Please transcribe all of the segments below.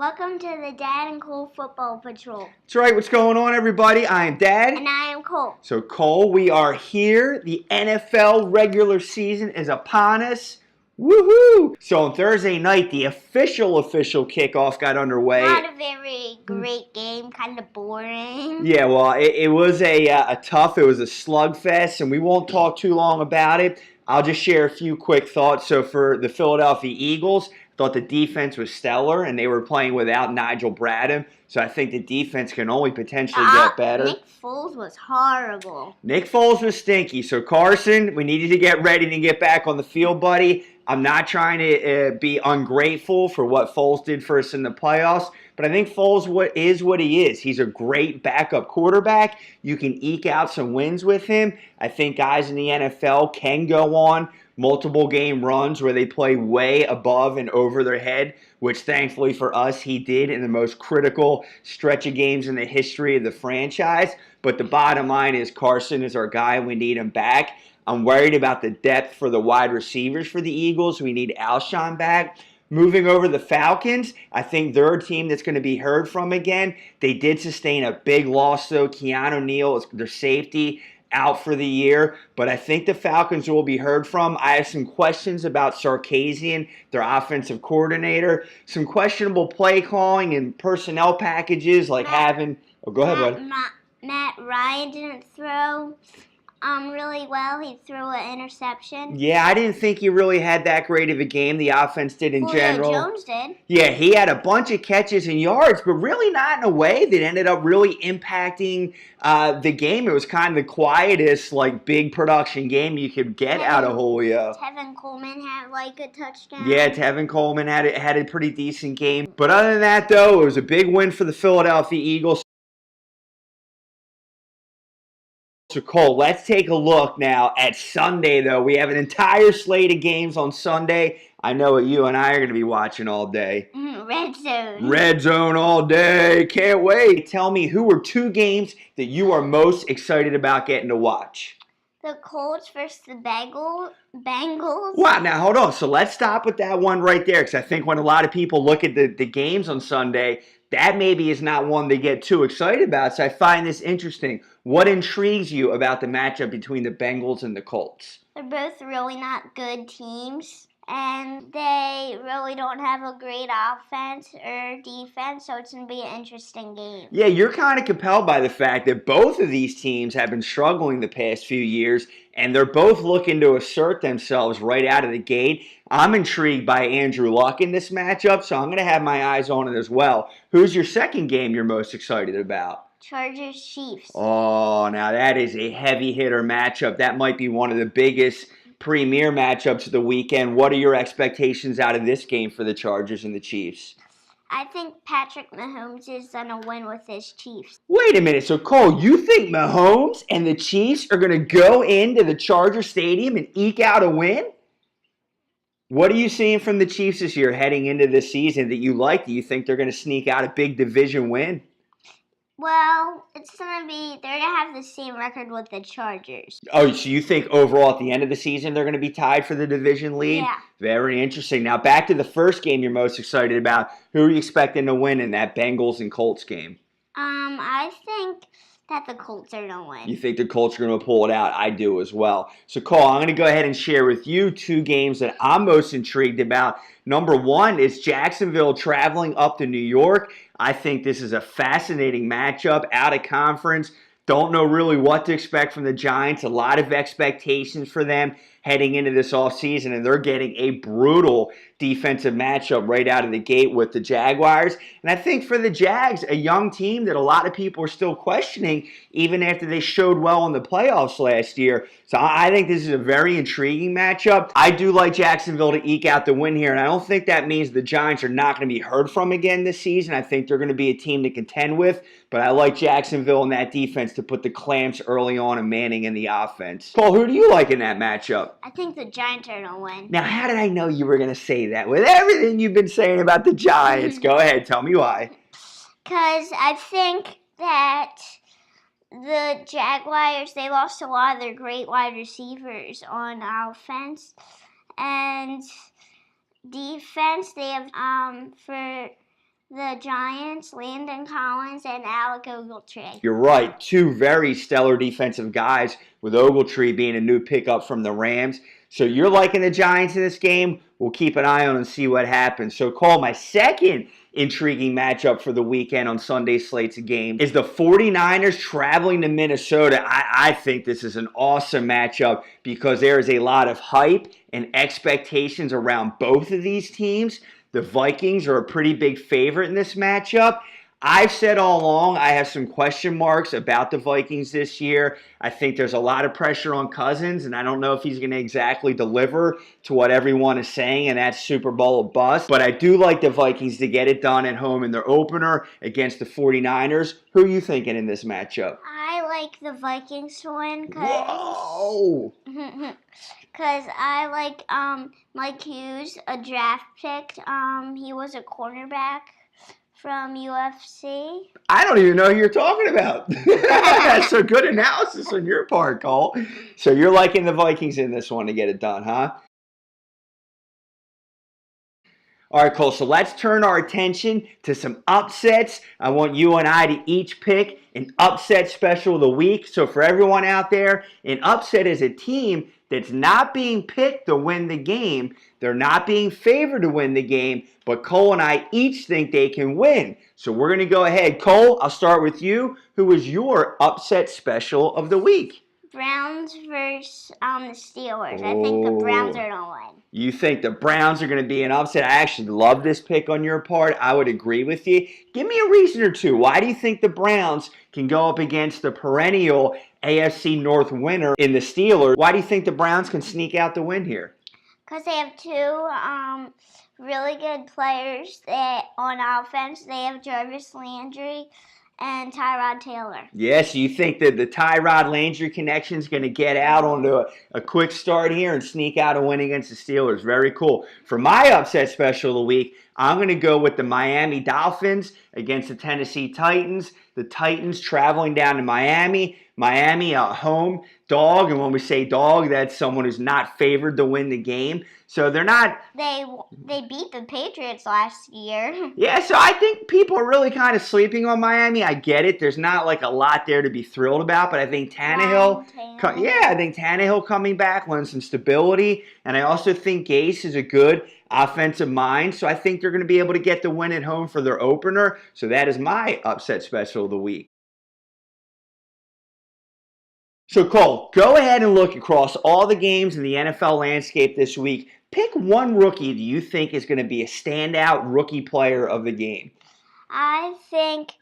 Welcome to the Dad and Cole Football Patrol. That's right. What's going on, everybody? I am Dad. And I am Cole. So, Cole, we are here. The NFL regular season is upon us. Woohoo! So, on Thursday night, the official kickoff got underway. Not a very great game, kind of boring. Yeah, well, it was a slugfest, and we won't talk too long about it. I'll just share a few quick thoughts. So, for the Philadelphia Eagles, thought the defense was stellar, and they were playing without Nigel Bradham. So I think the defense can only potentially get better. Nick Foles was horrible. Nick Foles was stinky. So Carson, we need you to get ready to get back on the field, buddy. I'm not trying to be ungrateful for what Foles did for us in the playoffs, but I think Foles is what he is. He's a great backup quarterback. You can eke out some wins with him. I think guys in the NFL can go on multiple game runs where they play way above and over their head, which thankfully for us he did in the most critical stretch of games in the history of the franchise. But the bottom line is Carson is our guy and we need him back. I'm worried about the depth for the wide receivers for the Eagles. We need Alshon back. Moving over the Falcons, I think they're a team that's going to be heard from again. They did sustain a big loss, though. Keanu Neal is their safety, out for the year, but I think the Falcons will be heard from. I have some questions about Sarkisian, their offensive coordinator, some questionable play calling and personnel packages like having... Oh, go ahead, bud. Matt Ryan didn't throw really well. He threw an interception. Yeah, I didn't think he really had that great of a game. The offense did in general. Jones did. Yeah, he had a bunch of catches and yards, but really not in a way that ended up really impacting the game. It was kind of the quietest, big production game you could get out of Julio. Tevin Coleman had a touchdown. Yeah, Tevin Coleman had a pretty decent game. But other than that, though, it was a big win for the Philadelphia Eagles. So, Cole, let's take a look now at Sunday, though. We have an entire slate of games on Sunday. I know what you and I are going to be watching all day. Red Zone. Red Zone all day. Can't wait. Tell me, who are two games that you are most excited about getting to watch? The Colts versus the Bengals. Wow, now hold on. So let's stop with that one right there, because I think when a lot of people look at the games on Sunday, that maybe is not one they get too excited about. So I find this interesting. What intrigues you about the matchup between the Bengals and the Colts? They're both really not good teams, and they really don't have a great offense or defense, so it's going to be an interesting game. Yeah, you're kind of compelled by the fact that both of these teams have been struggling the past few years, and they're both looking to assert themselves right out of the gate. I'm intrigued by Andrew Luck in this matchup, so I'm going to have my eyes on it as well. Who's your second game you're most excited about? Chargers Chiefs. Oh, now that is a heavy hitter matchup. That might be one of the biggest premier matchups of the weekend. What are your expectations out of this game for the Chargers and the Chiefs? I think Patrick Mahomes is going to win with his Chiefs. Wait a minute. So, Cole, you think Mahomes and the Chiefs are going to go into the Charger Stadium and eke out a win? What are you seeing from the Chiefs this year heading into this season that you like? Do you think they're going to sneak out a big division win? Well, they're going to have the same record with the Chargers. Oh, so you think overall at the end of the season they're going to be tied for the division lead? Yeah. Very interesting. Now back to the first game you're most excited about. Who are you expecting to win in that Bengals and Colts game? I think that the Colts are going to win. You think the Colts are going to pull it out? I do as well. So, Cole, I'm going to go ahead and share with you two games that I'm most intrigued about. Number one is Jacksonville traveling up to New York. I think this is a fascinating matchup out of conference. Don't know really what to expect from the Giants. A lot of expectations for them heading into this offseason, and they're getting a brutal defensive matchup right out of the gate with the Jaguars. And I think for the Jags, a young team that a lot of people are still questioning even after they showed well in the playoffs last year. So I think this is a very intriguing matchup. I do like Jacksonville to eke out the win here, and I don't think that means the Giants are not going to be heard from again this season. I think they're going to be a team to contend with, but I like Jacksonville and that defense to put the clamps early on and Manning in the offense. Paul, who do you like in that matchup? I think the Giants are going to win. Now, how did I know you were going to say that? With everything you've been saying about the Giants, go ahead, tell me why. Because I think that the Jaguars, they lost a lot of their great wide receivers on offense. And defense, they have, for the the Giants, Landon Collins, and Alec Ogletree. You're right. Two very stellar defensive guys, with Ogletree being a new pickup from the Rams. So you're liking the Giants in this game. We'll keep an eye on and see what happens. So, Cole, my second intriguing matchup for the weekend on Sunday slates of games is the 49ers traveling to Minnesota. I think this is an awesome matchup because there is a lot of hype and expectations around both of these teams. The Vikings are a pretty big favorite in this matchup. I've said all along I have some question marks about the Vikings this year. I think there's a lot of pressure on Cousins, and I don't know if he's going to exactly deliver to what everyone is saying, and that's Super Bowl or bust. But I do like the Vikings to get it done at home in their opener against the 49ers. Who are you thinking in this matchup? I like the Vikings to win Whoa! because I like Mike Hughes, a draft pick. He was a cornerback from UFC. I don't even know who you're talking about. That's a good analysis on your part, Cole. So you're liking the Vikings in this one to get it done, huh? All right, Cole, so let's turn our attention to some upsets. I want you and I to each pick an upset special of the week. So for everyone out there, an upset is a team that's not being picked to win the game. They're not being favored to win the game, but Cole and I each think they can win. So we're going to go ahead. Cole, I'll start with you. Who is your upset special of the week? Browns versus the Steelers. I think the Browns are going to win. You think the Browns are going to be an upset? I actually love this pick on your part. I would agree with you. Give me a reason or two. Why do you think the Browns can go up against the perennial AFC North winner in the Steelers? Why do you think the Browns can sneak out the win here? Because they have two really good players on offense. They have Jarvis Landry and Tyrod Taylor. Yes, you think that the Tyrod Landry connection is going to get out onto a quick start here and sneak out a win against the Steelers. Very cool. For my upset special of the week, I'm going to go with the Miami Dolphins against the Tennessee Titans. The Titans traveling down to Miami. Miami, a home dog. And when we say dog, that's someone who's not favored to win the game. So they're not... They beat the Patriots last year. Yeah, so I think people are really kind of sleeping on Miami. I get it. There's not like a lot there to be thrilled about, but I think Tannehill... I think Tannehill coming back lends some stability. And I also think Gase is a good offensive mind. So I think they're going to be able to get the win at home for their opener. So that is my upset special of the week. So Cole, go ahead and look across all the games in the NFL landscape this week. Pick one rookie that you think is going to be a standout rookie player of the game. I think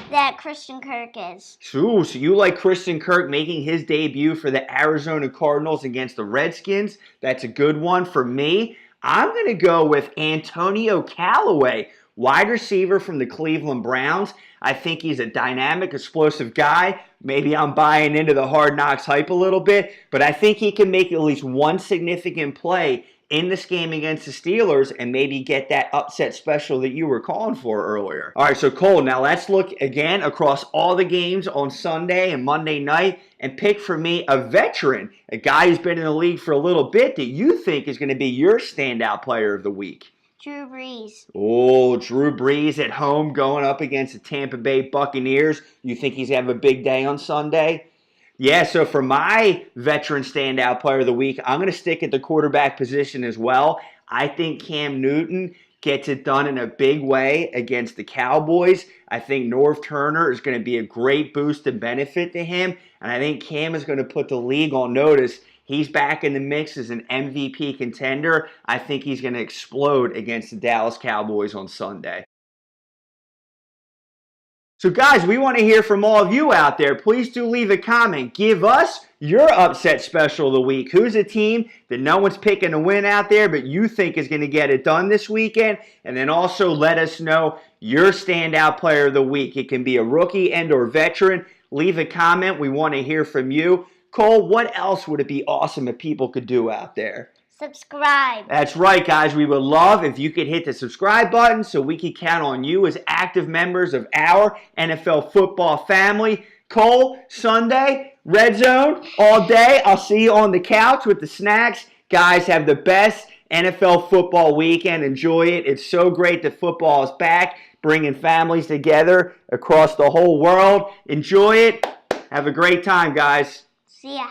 that Christian Kirk is. Ooh, so you like Christian Kirk making his debut for the Arizona Cardinals against the Redskins? That's a good one for me. I'm going to go with Antonio Callaway, wide receiver from the Cleveland Browns. I think he's a dynamic, explosive guy. Maybe I'm buying into the Hard Knocks hype a little bit, but I think he can make at least one significant play in this game against the Steelers and maybe get that upset special that you were calling for earlier. All right, so Cole, now let's look again across all the games on Sunday and Monday night and pick for me a veteran, a guy who's been in the league for a little bit that you think is going to be your standout player of the week. Drew Brees. Oh, Drew Brees at home going up against the Tampa Bay Buccaneers. You think he's going to have a big day on Sunday? Yeah, so for my veteran standout player of the week, I'm going to stick at the quarterback position as well. I think Cam Newton gets it done in a big way against the Cowboys. I think Norv Turner is going to be a great boost and benefit to him. And I think Cam is going to put the league on notice. He's back in the mix as an MVP contender. I think he's going to explode against the Dallas Cowboys on Sunday. So guys, we want to hear from all of you out there. Please do leave a comment. Give us your upset special of the week. Who's a team that no one's picking to win out there, but you think is going to get it done this weekend? And then also let us know your standout player of the week. It can be a rookie and or veteran. Leave a comment. We want to hear from you. Cole, what else would it be awesome if people could do out there? Subscribe. That's right, guys. We would love if you could hit the subscribe button so we could count on you as active members of our NFL football family. Cole, Sunday, Red Zone, all day. I'll see you on the couch with the snacks. Guys, have the best NFL football weekend. Enjoy it. It's so great that football is back, bringing families together across the whole world. Enjoy it. Have a great time, guys. See ya.